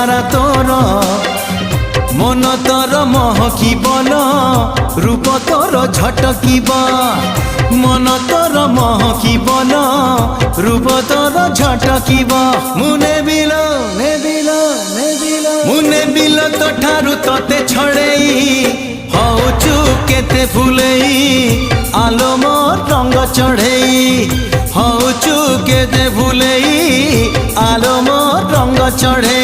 চেহারা তোর মন তোর মহকিবন রূপ তোর ঝটকিব মন তোর মহকিবন রূপ তোর ঝটকিব মুনে বিল মুনে বিল তো ঠারু তোতে ছড়েই হউচু কেতে ফুলেই আলো মোর রঙ্গ চढ़ेई হউচু কেতে ফুলেই আলো মোর রঙ্গ চढ़े।